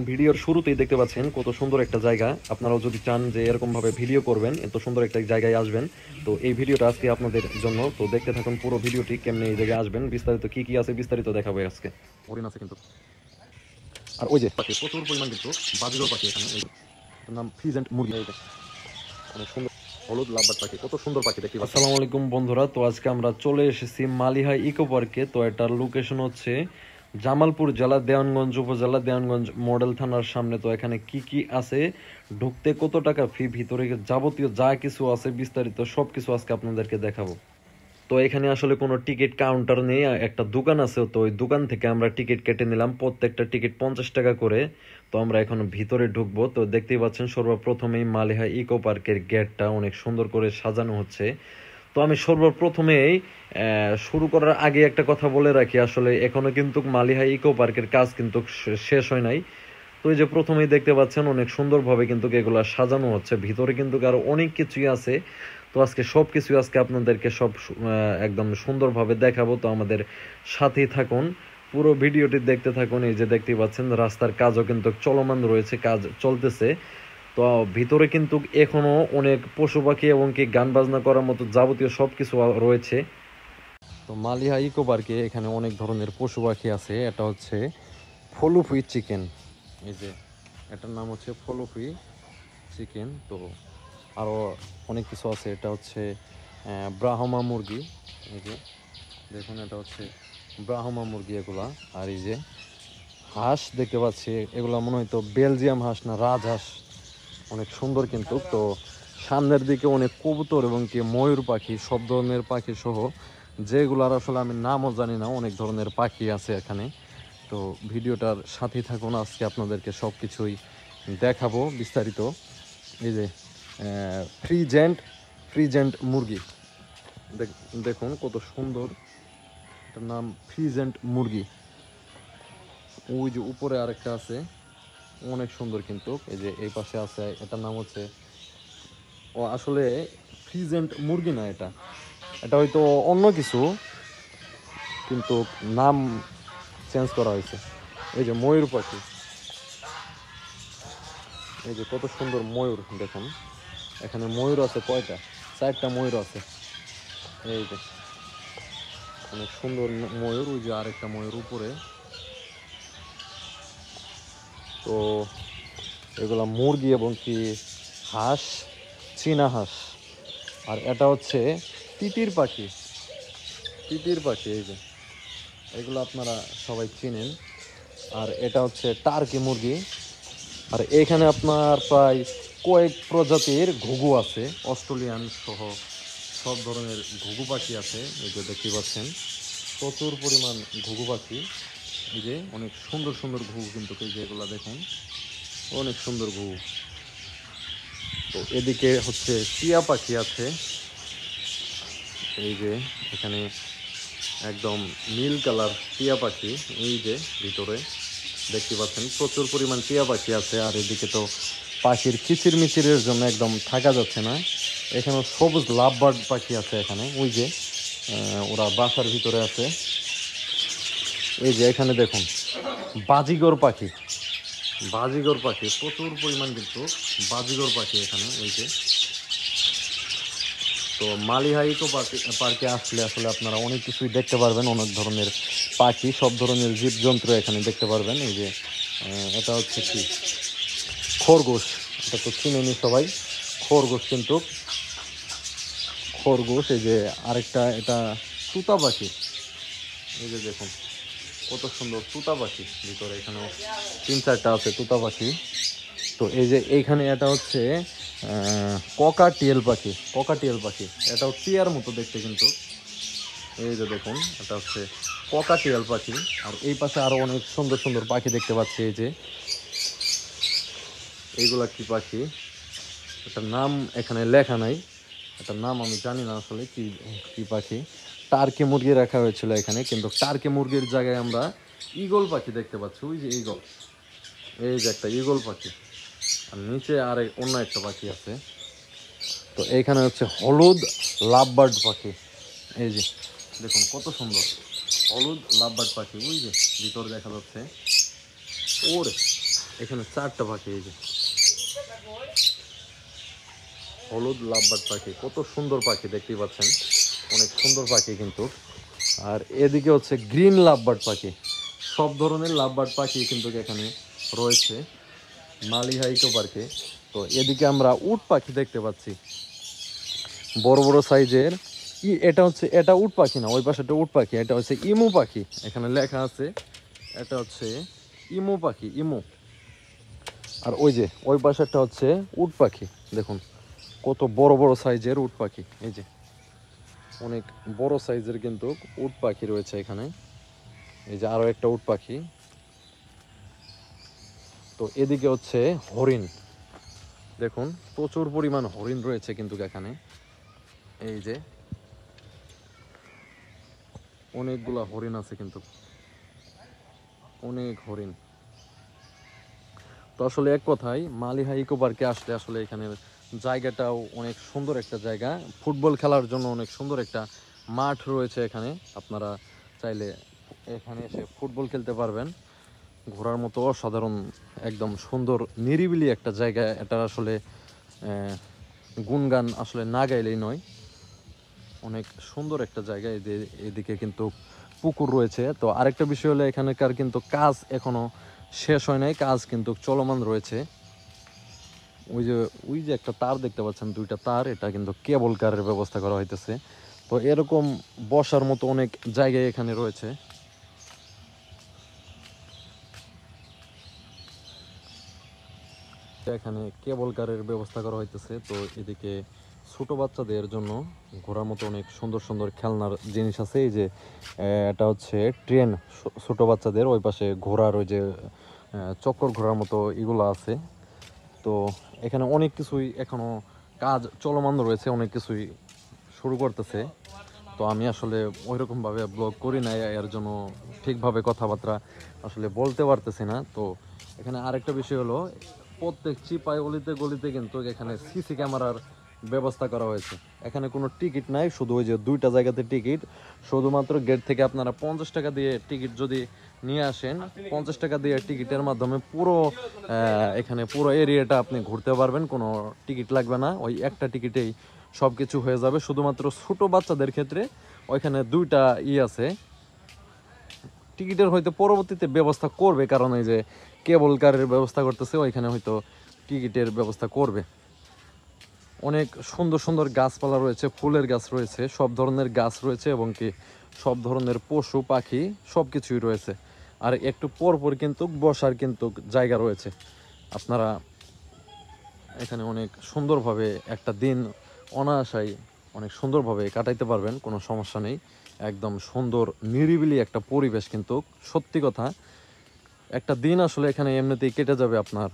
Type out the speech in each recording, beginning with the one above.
ভিডিওর শুরুতেই দেখতে পাচ্ছেন কত সুন্দর একটা জায়গা। আপনারাও যদি চান যে এরকমভাবে ভিডিও করবেন, এত সুন্দর একটা জায়গায় আসবেন, তো এই ভিডিওটা আজকে আপনাদের জন্য। তো দেখতে থাকুন পুরো ভিডিওটি, কেমনে এই জায়গায় আসবেন, বিস্তারিত কি কি আছে বিস্তারিত দেখাবো আজকে। হরিণ আছে কিন্তু, আর ওই যে পাখি প্রচুর পরিমাণ কিন্তু বাজিগর পাখি এখানে, এই এটার নাম ফিজেন্ট মুরগি। এই যে অনেক সুন্দর হলুদ লাভবার্ড পাখি, কত সুন্দর পাখি দেখতে পাচ্ছেন। আসসালামু আলাইকুম বন্ধুরা, তো আজকে আমরা চলে এসেছি মালিহা ইকো পার্কে। তো এটার লোকেশন হচ্ছে জামালপুর জেলা, দেওয়ানগঞ্জ উপজেলা, দেওয়ানগঞ্জ মডেল থানার সামনে। তো এখানে কি কি আছে, ঢুকতে কত টাকা ফি, ভিতরে যাবতীয় যা কিছু আছে বিস্তারিত সব কিছু আজকে আপনাদেরকে দেখাবো। তো এখানে আসলে কোনো টিকিট কাউন্টার নেই, একটা দোকান আছে। তো ওই দোকান থেকে আমরা টিকিট কেটে নিলাম, প্রত্যেকটা টিকিট 50 টাকা করে। তো আমরা এখন ভিতরে ঢুকবো। তো দেখতেই পাচ্ছেন সর্বপ্রথমেই মালিহা ইকো পার্কের গেটটা অনেক সুন্দর করে সাজানো হচ্ছে। তো আমি সর্বপ্রথমেই শুরু করার আগে একটা কথা বলে রাখি, আসলে এখনো কিন্তু মালিহা ইকো পার্কের কাজ কিন্তু শেষ হয় নাই। তো এই যে প্রথমেই দেখতে পাচ্ছেন অনেক সুন্দরভাবে কিন্তু এগুলা সাজানো হচ্ছে, ভিতরে কিন্তু আরো অনেক কিছুই আছে। তো আজকে সব কিছু আজকে আপনাদেরকে সব একদম সুন্দরভাবে দেখাবো। তো আমাদের সাথেই থাকুন, পুরো ভিডিওটি দেখতে থাকুন। এই যে দেখতে পাচ্ছেন রাস্তার কাজও কিন্তু চলমান রয়েছে, কাজ চলতেছে। তো ভিতরে কিন্তু এখনো অনেক পশু পাখি এবং কি গান বাজনা করার মতো যাবতীয় সব কিছু রয়েছে। তো মালিহা ইকো পার্কে এখানে অনেক ধরনের পশু পাখি আছে। এটা হচ্ছে ফলুফি চিকেন, এই যে এটার নাম হচ্ছে ফলুফি চিকেন। তো আরও অনেক কিছু আছে। এটা হচ্ছে ব্রাহ্মা মুরগি, এই যে দেখুন এটা হচ্ছে ব্রাহ্মা মুরগি এগুলা। আর এই যে হাঁস দেখতে পাচ্ছি, এগুলা মনে হয়তো বেলজিয়াম হাঁস না রাজহাঁস, অনেক সুন্দর কিন্তু। তো সামনের দিকে অনেক কবুতর এবং কি ময়ূর পাখি, সব ধরনের পাখি সহ, যেগুলার আসলে আমি নামও জানি না, অনেক ধরনের পাখি আছে এখানে। তো ভিডিওটার সাথেই থাকুন, আজকে আপনাদেরকে সব কিছুই দেখাবো বিস্তারিত। এই যে ফ্রিজেন্ট ফ্রিজেন্ট মুরগি, দেখুন কত সুন্দর, এটার নাম ফ্রিজেন্ট মুরগি। ওই যে উপরে আরেকটা আছে, অনেক সুন্দর কিন্তু। এই যে এই পাশে আছে, এটার নাম হচ্ছে, ও আসলে ফ্রিজেন্ট মুরগি না, এটা এটা হয়তো অন্য কিছু, কিন্তু নাম চেঞ্জ করা হয়েছে। এই যে ময়ূর পাখি, এই যে কত সুন্দর ময়ূর দেখুন। এখানে ময়ূর আছে কয়টা, 4টা ময়ূর আছে। এই যে অনেক সুন্দর ময়ূর, ওই যে আরেকটা ময়ূর উপরে। তো এগুলা মুরগি এবং কি হাঁস, চীনা হাঁস। আর এটা হচ্ছে তিতির পাখি, তিতির পাখি, এই যে এগুলো আপনারা সবাই চিনেন। আর এটা হচ্ছে টার্কি মুরগি। আর এখানে আপনার প্রায় কয়েক প্রজাতির ঘুঘু আছে, অস্ট্রেলিয়ান সহ সব ধরনের ঘুঘু পাখি আছে। এই যে দেখতে পাচ্ছেন প্রচুর পরিমাণ ঘুঘু পাখি। এই যে অনেক সুন্দর সুন্দর ঘুঘু কিন্তু, এই যে এগুলো দেখুন অনেক সুন্দর ঘুঘু। তো এদিকে হচ্ছে টিয়া পাখি আছে, এই যে এখানে একদম নীল কালার টিয়া পাখি। এই যে ভিতরে দেখতে পাচ্ছেন প্রচুর পরিমাণ টিয়া পাখি আছে। আর এদিকে তো পাখির কিচির মিচিরের জন্য একদম থাকা যাচ্ছে না। এখানে সবুজ লাভবার্ড পাখি আছে এখানে, ওই যে ওরা বাসার ভিতরে আছে। এই যে এখানে দেখুন বাজিগর পাখি, বাজিগর পাখি প্রচুর পরিমাণ কিন্তু বাজিগর পাখি এখানে। ওই যে তো মালিহা ইকো পার্কে আসলে আসলে আপনারা অনেক কিছুই দেখতে পারবেন, অনেক ধরনের পাখি, সব ধরনের জীবজন্তু এখানে দেখতে পারবেন। এই যে এটা হচ্ছে কি খরগোশ, এটা তো চিনেনি সবাই, খরগোশ কিন্তু খরগোশ। এই যে আরেকটা, এটা তুতা পাখি, এই যে দেখুন কত সুন্দর তুতা পাখি, ভিতরে এখানেও 3-4টা আছে তুতা পাখি। তো এই যে এইখানে এটা হচ্ছে ককাটিয়েল পাখি, ককাটিয়েল পাখি, এটাও টিয়ার মতো দেখতে কিন্তু। এই যে দেখুন এটা হচ্ছে ককাটিয়াল পাখি। আর এই পাশে আরো অনেক সুন্দর সুন্দর পাখি দেখতে পাচ্ছি। এই যে এইগুলা কি পাখি, এটার নাম এখানে লেখা নাই, এটার নাম আমি জানি না আসলে কি কি পাখি। টার্কি মুরগি রাখা হয়েছিল এখানে, কিন্তু টার্কি মুরগির জায়গায় আমরা ঈগল পাখি দেখতে পাচ্ছি। ওই যে ঈগল, এই যে একটা ঈগল পাখি, আর নিচে আর অন্য একটা পাখি আছে। তো এইখানে হচ্ছে হলুদ লাভবার্ড পাখি, এই যে দেখুন কত সুন্দর হলুদ লাভবার্ড পাখি। ওই যে ভিতরে দেখা যাচ্ছে, ওরে এখানে 4টা পাখি, এই যে হলুদ লাভবার্ড পাখি, কত সুন্দর পাখি দেখতেই পাচ্ছেন, অনেক সুন্দর পাখি কিন্তু। আর এদিকে হচ্ছে গ্রিন লাভবার্ড পাখি, সব ধরনের লাভবার্ড পাখি কিন্তু এখানে রয়েছে মালিহা ইকো পার্কে। তো এদিকে আমরা উট পাখি দেখতে পাচ্ছি, বড় বড় সাইজের। এটা উট পাখি না, ওই পাশেটা উট পাখি, এটা হচ্ছে ইমু পাখি, এখানে লেখা আছে এটা হচ্ছে ইমু পাখি, ইমু। আর ওই যে ওই পাশেরটা হচ্ছে উট পাখি, দেখুন কত বড় বড় সাইজের উট পাখি, এই যে অনেক বড় সাইজের কিন্তু উট পাখি রয়েছে এখানে। এই যে আরো একটা উট পাখি। তো এদিকে হচ্ছে হরিণ, দেখুন প্রচুর পরিমাণ হরিণ রয়েছে কিন্তু এখানে, এই যে অনেকগুলা হরিণ আছে কিন্তু, অনেক হরিণ। তো আসলে এক কথায় মালিহা ইকো পার্কে আসলে আসলে এখানে জায়গাটাও অনেক সুন্দর একটা জায়গা, ফুটবল খেলার জন্য অনেক সুন্দর একটা মাঠ রয়েছে এখানে। আপনারা চাইলে এখানে এসে ফুটবল খেলতে পারবেন, ঘোরার মতো অসাধারণ একদম সুন্দর নিরিবিলি একটা জায়গা এটা। আসলে গুণগান আসলে না গাইলেই নয়, অনেক সুন্দর একটা জায়গা। এদিকে কিন্তু পুকুর রয়েছে। তো আরেকটা বিষয় হলো এখানকার কিন্তু কাজ এখনো শেষ হয় নাই, কাজ কিন্তু চলমান রয়েছে। ওই যে একটা তার দেখতে পাচ্ছেন, 2টা তার, এটা কিন্তু কেবল কারের ব্যবস্থা করা হইতেছে। তো এরকম বসার মতো অনেক জায়গায় এখানে রয়েছে। এখানে কেবল কারের ব্যবস্থা করা হইতেছে। তো এদিকে ছোট বাচ্চাদের জন্য ঘোরার মতো অনেক সুন্দর সুন্দর খেলনার জিনিস আছে। এই যে এটা হচ্ছে ট্রেন, ছোট বাচ্চাদের। ওই পাশে ঘোড়ার ওই যে চক্কর ঘোরার মতো এগুলো আছে। তো এখানে অনেক কিছুই এখনো কাজ চলমান রয়েছে, অনেক কিছুই শুরু করতেছে। তো আমি আসলে ওইরকমভাবে ব্লগ করি না, এর জন্য ঠিকভাবে কথাবার্তা আসলে বলতে পারতেছি না। তো এখানে আরেকটা বিষয় হলো, প্রত্যেক চিপায় গলিতে গলিতে কিন্তু এখানে সিসি ক্যামেরার ব্যবস্থা করা হয়েছে। এখানে কোনো টিকিট নাই, শুধু ওই যে 2টা জায়গাতে টিকিট, শুধুমাত্র গেট থেকে আপনারা 50 টাকা দিয়ে টিকিট যদি নিয়ে আসেন, 50 টাকা দিয়ে টিকিটের মাধ্যমে পুরো এখানে পুরো এরিয়াটা আপনি ঘুরতে পারবেন, কোনো টিকিট লাগবে না, ওই একটা টিকিটেই সব কিছু হয়ে যাবে। শুধুমাত্র ছোট বাচ্চাদের ক্ষেত্রে ওইখানে 2টা আছে, টিকিটের হয়তো পরবর্তীতে ব্যবস্থা করবে, কারণ এই যে কেবল কারের ব্যবস্থা করতেছে, ওইখানে হয়তো টিকিটের ব্যবস্থা করবে। অনেক সুন্দর সুন্দর গাছপালা রয়েছে, ফুলের গাছ রয়েছে, সব ধরনের গাছ রয়েছে, এবং কি সব ধরনের পশু পাখি সব কিছুই রয়েছে। আর একটু পরপর কিন্তু বসার কিন্তু জায়গা রয়েছে। আপনারা এখানে অনেক সুন্দরভাবে একটা দিন অনায়াসাই অনেক সুন্দরভাবে কাটাইতে পারবেন, কোনো সমস্যা নেই। একদম সুন্দর নিরিবিলি একটা পরিবেশ কিন্তু, সত্যি কথা একটা দিন আসলে এখানে এমনিতেই কেটে যাবে আপনার।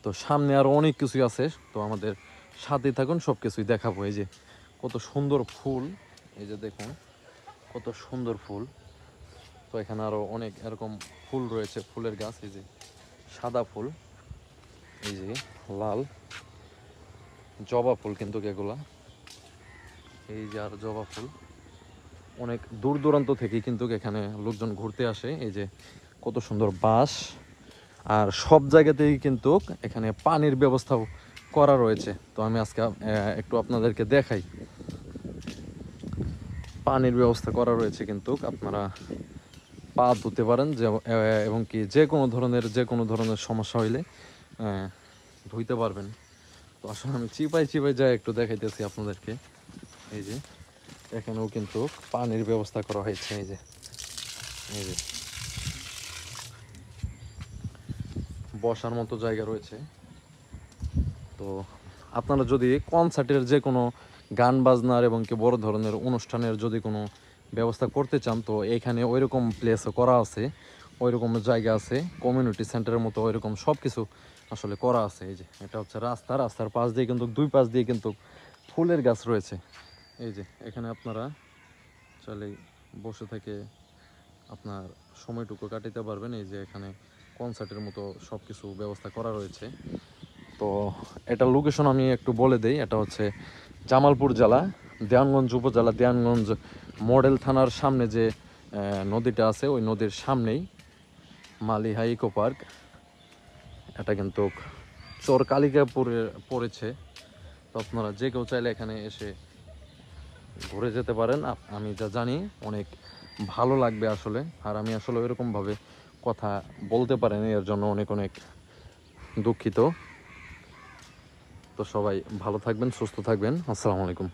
তো সামনে আরও অনেক কিছুই আছে, তো আমাদের সাথেই থাকুন, সব কিছুই দেখাবো। এই যে কত সুন্দর ফুল, এই যে দেখুন কত সুন্দর ফুল। তো এখানে আরও অনেক এরকম ফুল রয়েছে, ফুলের গাছ, এই যে সাদা ফুল, এই যে লাল জবা ফুল কিন্তু এগুলা, এই যে আর জবা ফুল। অনেক দূর দূরান্ত থেকে কিন্তু এখানে লোকজন ঘুরতে আসে। এই যে কত সুন্দর বাঁশ, আর সব জায়গাতেই কিন্তু এখানে পানির ব্যবস্থাও করা রয়েছে। তো আমি আজকে একটু আপনাদেরকে দেখাই, পানির ব্যবস্থা করা রয়েছে কিন্তু, আপনারা পা ধুতে পারেন এবং কি যে কোনো ধরনের সমস্যা হইলে ধুইতে পারবেন। তো আসলে আমি চিপাই চিপাই যাই একটু দেখাইতেছি আপনাদেরকে। এই যে এখানেও কিন্তু পানির ব্যবস্থা করা হয়েছে, এই যে বসার মতো জায়গা রয়েছে। তো আপনারা যদি কনসার্টের যে কোনো গান বাজনার এবং কি বড় ধরনের অনুষ্ঠানের যদি কোনো ব্যবস্থা করতে চান, তো এখানে ওইরকম প্লেসও করা আছে, ওইরকম জায়গা আছে, কমিউনিটি সেন্টারের মতো ওইরকম সব কিছু আসলে করা আছে। এই যে এটা হচ্ছে রাস্তার পাশ দিয়ে কিন্তু 2 পাশ দিয়ে কিন্তু ফুলের গাছ রয়েছে। এই যে এখানে আপনারা চাইলে বসে থেকে আপনার সময়টুকু কাটাতে পারবেন। এই যে এখানে কনসার্টের মতো সব কিছু ব্যবস্থা করা রয়েছে। তো এটা লোকেশন আমি একটু বলে দেই, এটা হচ্ছে জামালপুর জেলা, দেওয়ানগঞ্জ উপজেলা, দেওয়ানগঞ্জ মডেল থানার সামনে যে নদীটা আছে, ওই নদীর সামনেই মালিহা ইকো পার্ক। এটা কিন্তু চর কালিকাপুরে পড়েছে। তো আপনারা যে কেউ চাইলে এখানে এসে ঘুরে যেতে পারেন। আমি যা জানি অনেক ভালো লাগবে আসলে। আর আমি আসলে ওইরকমভাবে কথা বলতে পারিনি, এর জন্য অনেক অনেক দুঃখিত। তো সবাই ভালো থাকবেন, সুস্থ থাকবেন। আসসালামু আলাইকুম।